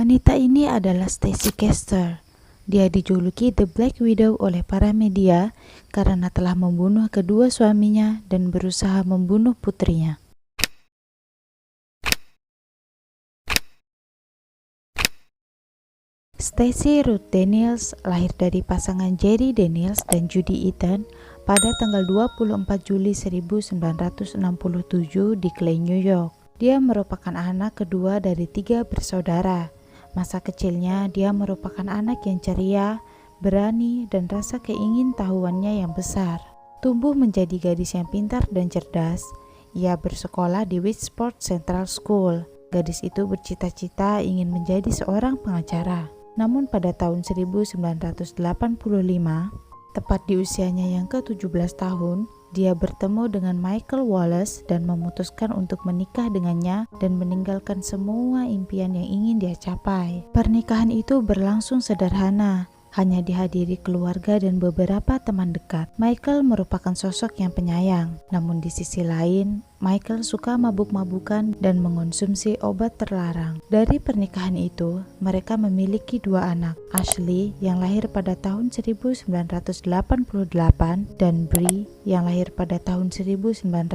Wanita ini adalah Stacy Kester. Dia dijuluki The Black Widow oleh para media karena telah membunuh kedua suaminya dan berusaha membunuh putrinya. Stacy Ruth Daniels lahir dari pasangan Jerry Daniels dan Judy Eaton pada tanggal 24 Juli 1967 di Clay, New York. Dia merupakan anak kedua dari 3 bersaudara. Masa kecilnya dia merupakan anak yang ceria, berani, dan rasa keingintahuannya yang besar. Tumbuh menjadi gadis yang pintar dan cerdas. Ia bersekolah di Westport Central School. Gadis itu bercita-cita ingin menjadi seorang pengacara. Namun pada tahun 1985, tepat di usianya yang ke-17 tahun, dia bertemu dengan Michael Wallace dan memutuskan untuk menikah dengannya dan meninggalkan semua impian yang ingin dia capai. Pernikahan itu berlangsung sederhana, hanya dihadiri keluarga dan beberapa teman dekat. Michael merupakan sosok yang penyayang, namun di sisi lain, Michael suka mabuk-mabukan dan mengonsumsi obat terlarang. Dari pernikahan itu, mereka memiliki 2 anak, Ashley yang lahir pada tahun 1988 dan Bree yang lahir pada tahun 1991.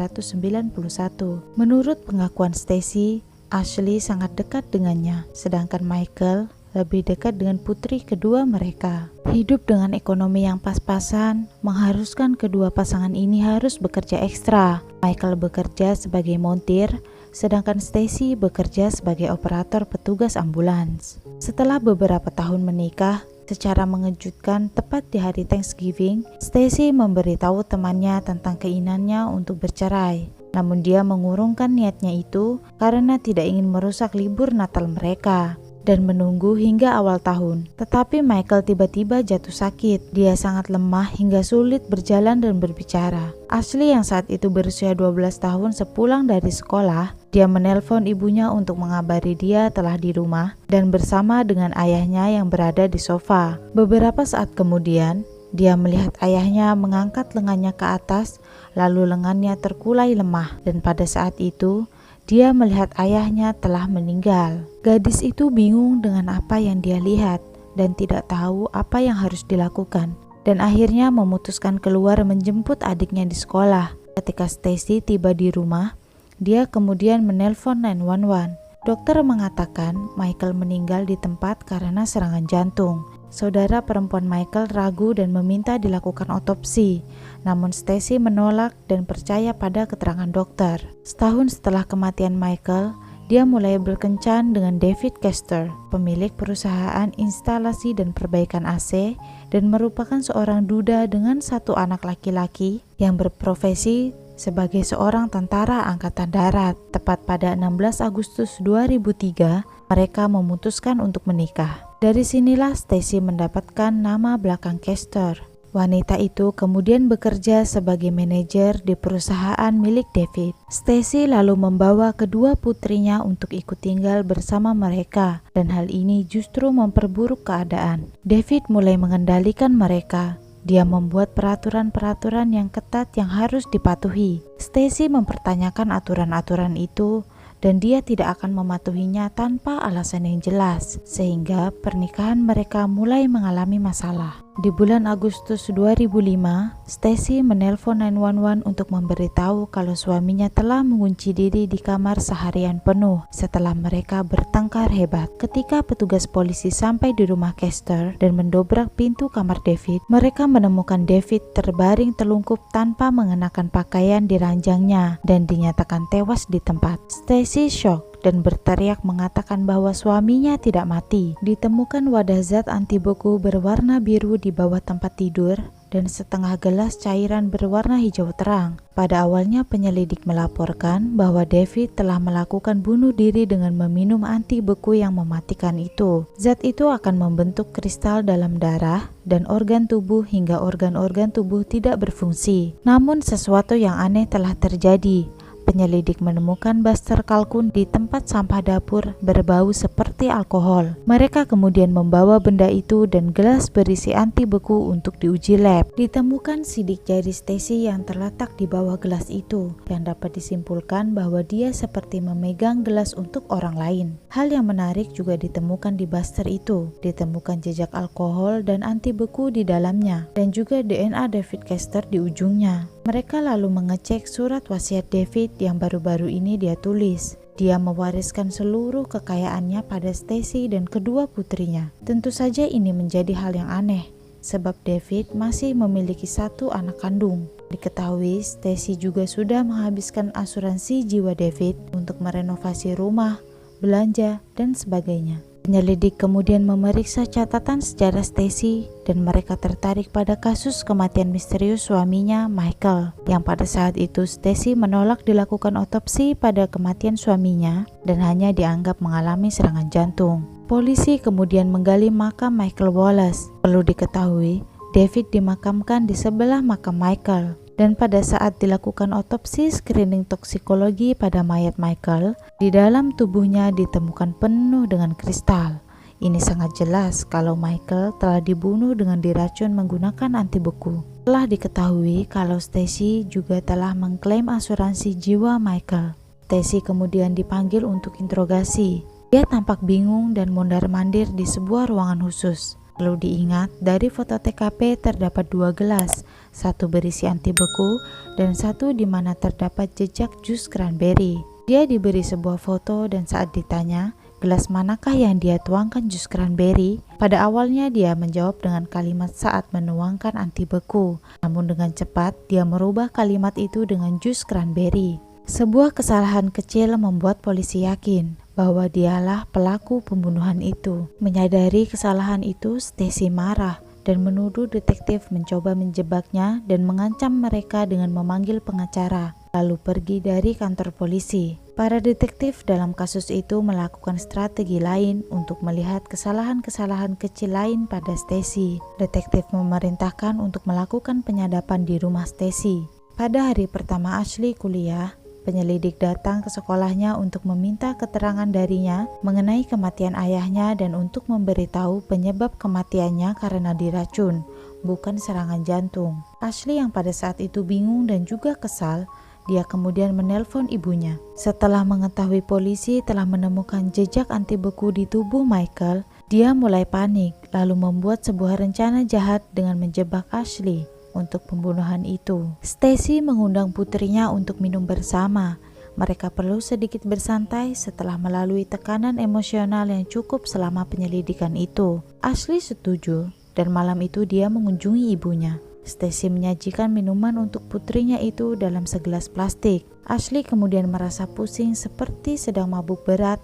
Menurut pengakuan Stacy, Ashley sangat dekat dengannya, sedangkan Michael lebih dekat dengan putri kedua mereka. Hidup dengan ekonomi yang pas-pasan mengharuskan kedua pasangan ini harus bekerja ekstra. Michael bekerja sebagai montir, sedangkan Stacy bekerja sebagai operator petugas ambulans. Setelah beberapa tahun menikah, secara mengejutkan tepat di hari Thanksgiving, Stacy memberitahu temannya tentang keinginannya untuk bercerai. Namun dia mengurungkan niatnya itu karena tidak ingin merusak libur Natal mereka dan menunggu hingga awal tahun. Tetapi Michael tiba-tiba jatuh sakit. Dia sangat lemah hingga sulit berjalan dan berbicara. Ashley yang saat itu berusia 12 tahun sepulang dari sekolah, dia menelpon ibunya untuk mengabari dia telah di rumah dan bersama dengan ayahnya yang berada di sofa. Beberapa saat kemudian, dia melihat ayahnya mengangkat lengannya ke atas, lalu lengannya terkulai lemah, dan pada saat itu, dia melihat ayahnya telah meninggal. Gadis itu bingung dengan apa yang dia lihat dan tidak tahu apa yang harus dilakukan, dan akhirnya memutuskan keluar menjemput adiknya di sekolah. Ketika Stacy tiba di rumah, dia kemudian menelpon 911. Dokter mengatakan Michael meninggal di tempat karena serangan jantung. Saudara perempuan Michael ragu dan meminta dilakukan otopsi, namun Stacy menolak dan percaya pada keterangan dokter. Setahun setelah kematian Michael, dia mulai berkencan dengan David Kester, pemilik perusahaan instalasi dan perbaikan AC, dan merupakan seorang duda dengan 1 anak laki-laki yang berprofesi sebagai seorang tentara angkatan darat. Tepat pada 16 Agustus 2003, mereka memutuskan untuk menikah. Dari sinilah Stacy mendapatkan nama belakang Kester. Wanita itu kemudian bekerja sebagai manajer di perusahaan milik David. Stacy lalu membawa kedua putrinya untuk ikut tinggal bersama mereka, dan hal ini justru memperburuk keadaan. David mulai mengendalikan mereka. Dia membuat peraturan-peraturan yang ketat yang harus dipatuhi. Stacy mempertanyakan aturan-aturan itu, dan dia tidak akan mematuhinya tanpa alasan yang jelas, sehingga pernikahan mereka mulai mengalami masalah. Di bulan Agustus 2005, Stacy menelpon 911 untuk memberitahu kalau suaminya telah mengunci diri di kamar seharian penuh setelah mereka bertengkar hebat. Ketika petugas polisi sampai di rumah Kester dan mendobrak pintu kamar David, mereka menemukan David terbaring telungkup tanpa mengenakan pakaian di ranjangnya dan dinyatakan tewas di tempat. Stacy shock dan berteriak mengatakan bahwa suaminya tidak mati. Ditemukan wadah zat anti beku berwarna biru di bawah tempat tidur dan setengah gelas cairan berwarna hijau terang. Pada awalnya penyelidik melaporkan bahwa David telah melakukan bunuh diri dengan meminum anti beku yang mematikan itu. Zat itu akan membentuk kristal dalam darah dan organ tubuh hingga organ-organ tubuh tidak berfungsi. Namun sesuatu yang aneh telah terjadi. penyelidik menemukan Buster Calhoun di tempat sampah dapur berbau seperti alkohol. Mereka kemudian membawa benda itu dan gelas berisi anti beku untuk diuji lab. Ditemukan sidik jari Stacy yang terletak di bawah gelas itu, yang dapat disimpulkan bahwa dia seperti memegang gelas untuk orang lain. Hal yang menarik juga ditemukan di Buster itu. Ditemukan jejak alkohol dan anti beku di dalamnya, dan juga DNA David Kester di ujungnya. Mereka lalu mengecek surat wasiat David yang baru-baru ini dia tulis. Dia mewariskan seluruh kekayaannya pada Stacy dan kedua putrinya. Tentu saja ini menjadi hal yang aneh, sebab David masih memiliki satu anak kandung. Diketahui Stacy juga sudah menghabiskan asuransi jiwa David untuk merenovasi rumah, belanja, dan sebagainya. Penyelidik kemudian memeriksa catatan sejarah Stacy dan mereka tertarik pada kasus kematian misterius suaminya Michael, yang pada saat itu Stacy menolak dilakukan otopsi pada kematian suaminya dan hanya dianggap mengalami serangan jantung. Polisi kemudian menggali makam Michael Wallace. Perlu diketahui, David dimakamkan di sebelah makam Michael. Dan pada saat dilakukan otopsi screening toksikologi pada mayat Michael, di dalam tubuhnya ditemukan penuh dengan kristal. Ini sangat jelas kalau Michael telah dibunuh dengan diracun menggunakan anti beku. Telah diketahui kalau Stacy juga telah mengklaim asuransi jiwa Michael. Stacy kemudian dipanggil untuk interogasi. Dia tampak bingung dan mondar-mandir di sebuah ruangan khusus. Perlu diingat, dari foto TKP terdapat 2 gelas, satu berisi anti beku dan satu di mana terdapat jejak jus cranberry. Dia diberi sebuah foto dan saat ditanya, gelas manakah yang dia tuangkan jus cranberry? Pada awalnya dia menjawab dengan kalimat saat menuangkan anti beku, namun dengan cepat dia merubah kalimat itu dengan jus cranberry. Sebuah kesalahan kecil membuat polisi yakin bahwa dialah pelaku pembunuhan itu. Menyadari kesalahan itu, Stacy marah dan menuduh detektif mencoba menjebaknya dan mengancam mereka dengan memanggil pengacara, lalu pergi dari kantor polisi. Para detektif dalam kasus itu melakukan strategi lain untuk melihat kesalahan-kesalahan kecil lain pada Stacy. Detektif memerintahkan untuk melakukan penyadapan di rumah Stacy. Pada hari pertama Ashley kuliah, penyelidik datang ke sekolahnya untuk meminta keterangan darinya mengenai kematian ayahnya dan untuk memberitahu penyebab kematiannya karena diracun, bukan serangan jantung. Ashley yang pada saat itu bingung dan juga kesal, dia kemudian menelpon ibunya. Setelah mengetahui polisi telah menemukan jejak anti beku di tubuh Michael, dia mulai panik lalu membuat sebuah rencana jahat dengan menjebak Ashley untuk pembunuhan itu. Stacy mengundang putrinya untuk minum bersama. Mereka perlu sedikit bersantai setelah melalui tekanan emosional yang cukup selama penyelidikan itu. Ashley setuju dan malam itu dia mengunjungi ibunya. Stacy menyajikan minuman untuk putrinya itu dalam segelas plastik. Ashley kemudian merasa pusing seperti sedang mabuk berat,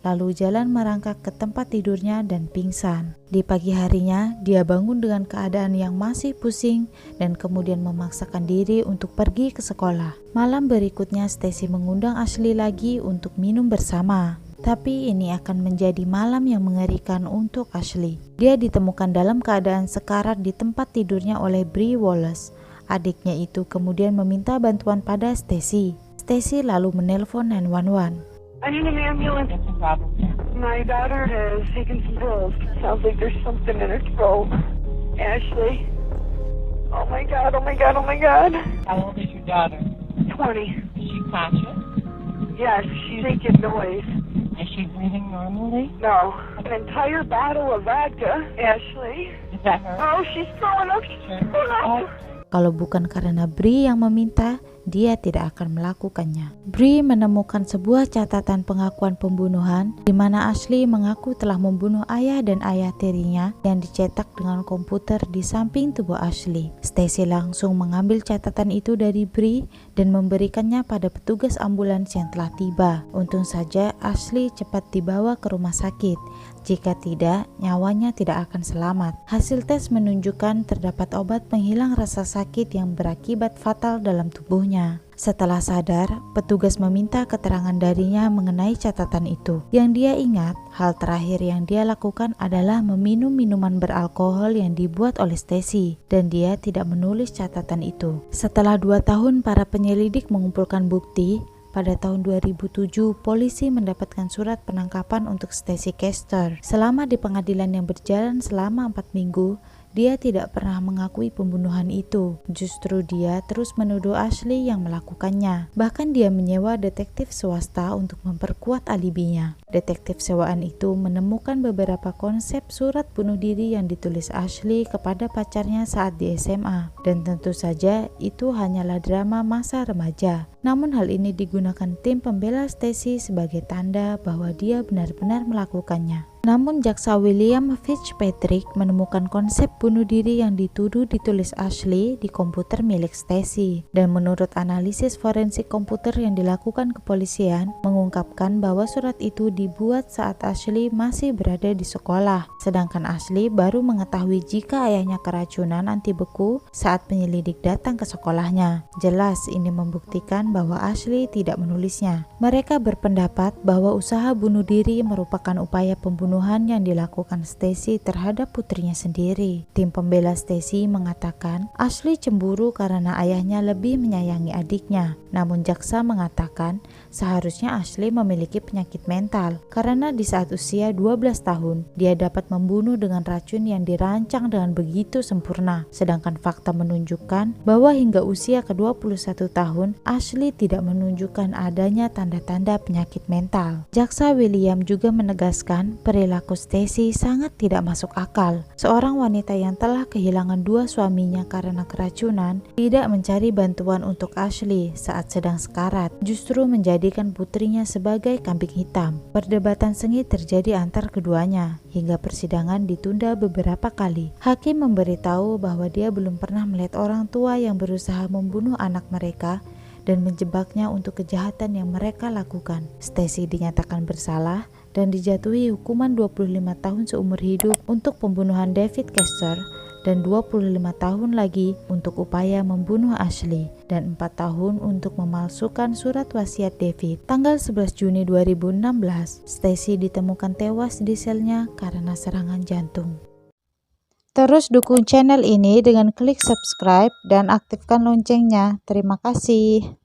lalu jalan merangkak ke tempat tidurnya dan pingsan. Di pagi harinya, dia bangun dengan keadaan yang masih pusing dan kemudian memaksakan diri untuk pergi ke sekolah. Malam berikutnya, Stacy mengundang Ashley lagi untuk minum bersama. Tapi ini akan menjadi malam yang mengerikan untuk Ashley. Dia ditemukan dalam keadaan sekarat di tempat tidurnya oleh Bree Wallace. Adiknya itu kemudian meminta bantuan pada Stacy. Stacy lalu menelpon 911. I need an ambulance. What's the problem? My daughter has taken some pills. Sounds like there's something in her throat. Ashley. Oh my god, oh my god, oh my god. How old is your daughter? 20. Is she conscious? Yes, she's making noise. Is she breathing normally? No. An entire bottle of vodka. Ashley. Is that her? Oh, she's throwing up. She's throwing up. Kalau bukan karena Bree yang meminta, dia tidak akan melakukannya. Bree menemukan sebuah catatan pengakuan pembunuhan di mana Ashley mengaku telah membunuh ayah dan ayah tirinya yang dicetak dengan komputer di samping tubuh Ashley. Stacy langsung mengambil catatan itu dari Bree dan memberikannya pada petugas ambulans yang telah tiba. Untung saja Ashley cepat dibawa ke rumah sakit. Jika tidak, nyawanya tidak akan selamat. Hasil tes menunjukkan terdapat obat penghilang rasa sakit yang berakibat fatal dalam tubuhnya. Setelah sadar, petugas meminta keterangan darinya mengenai catatan itu. Yang dia ingat, hal terakhir yang dia lakukan adalah meminum minuman beralkohol yang dibuat oleh Stacy, dan dia tidak menulis catatan itu. Setelah 2 tahun para penyelidik mengumpulkan bukti, Pada tahun 2007, polisi mendapatkan surat penangkapan untuk Stacy Kester. Selama di pengadilan yang berjalan selama 4 minggu, dia tidak pernah mengakui pembunuhan itu. Justru dia terus menuduh Ashley yang melakukannya. Bahkan dia menyewa detektif swasta untuk memperkuat alibinya. Detektif sewaan itu menemukan beberapa konsep surat bunuh diri yang ditulis Ashley kepada pacarnya saat di SMA. Dan tentu saja itu hanyalah drama masa remaja. Namun hal ini digunakan tim pembela Stacy sebagai tanda bahwa dia benar-benar melakukannya. Namun jaksa William Fitzpatrick menemukan konsep bunuh diri yang dituduh ditulis Ashley di komputer milik Stacy. Dan menurut analisis forensik komputer yang dilakukan kepolisian, mengungkapkan bahwa surat itu dibuat saat Ashley masih berada di sekolah. Sedangkan Ashley baru mengetahui jika ayahnya keracunan anti beku saat penyelidik datang ke sekolahnya. Jelas ini membuktikan bahwa Ashley tidak menulisnya. Mereka berpendapat bahwa usaha bunuh diri merupakan upaya pembunuhan yang dilakukan Stacy terhadap putrinya sendiri. Tim pembela Stacy mengatakan Ashley cemburu karena ayahnya lebih menyayangi adiknya. Namun jaksa mengatakan seharusnya Ashley memiliki penyakit mental karena di saat usia 12 tahun dia dapat membunuh dengan racun yang dirancang dengan begitu sempurna. Sedangkan fakta menunjukkan bahwa hingga usia ke-21 tahun Ashley tidak menunjukkan adanya tanda-tanda penyakit mental. Jaksa William juga menegaskan perilaku Stacy sangat tidak masuk akal. Seorang wanita yang telah kehilangan 2 suaminya karena keracunan tidak mencari bantuan untuk Ashley saat sedang sekarat, justru menjadikan putrinya sebagai kambing hitam. Perdebatan sengit terjadi antar keduanya hingga persidangan ditunda beberapa kali. Hakim memberitahu bahwa dia belum pernah melihat orang tua yang berusaha membunuh anak mereka dan menjebaknya untuk kejahatan yang mereka lakukan. Stacy dinyatakan bersalah dan dijatuhi hukuman 25 tahun seumur hidup untuk pembunuhan David Kester dan 25 tahun lagi untuk upaya membunuh Ashley dan 4 tahun untuk memalsukan surat wasiat David. Tanggal 11 Juni 2016, Stacy ditemukan tewas di selnya karena serangan jantung. Terus dukung channel ini dengan klik subscribe dan aktifkan loncengnya. Terima kasih.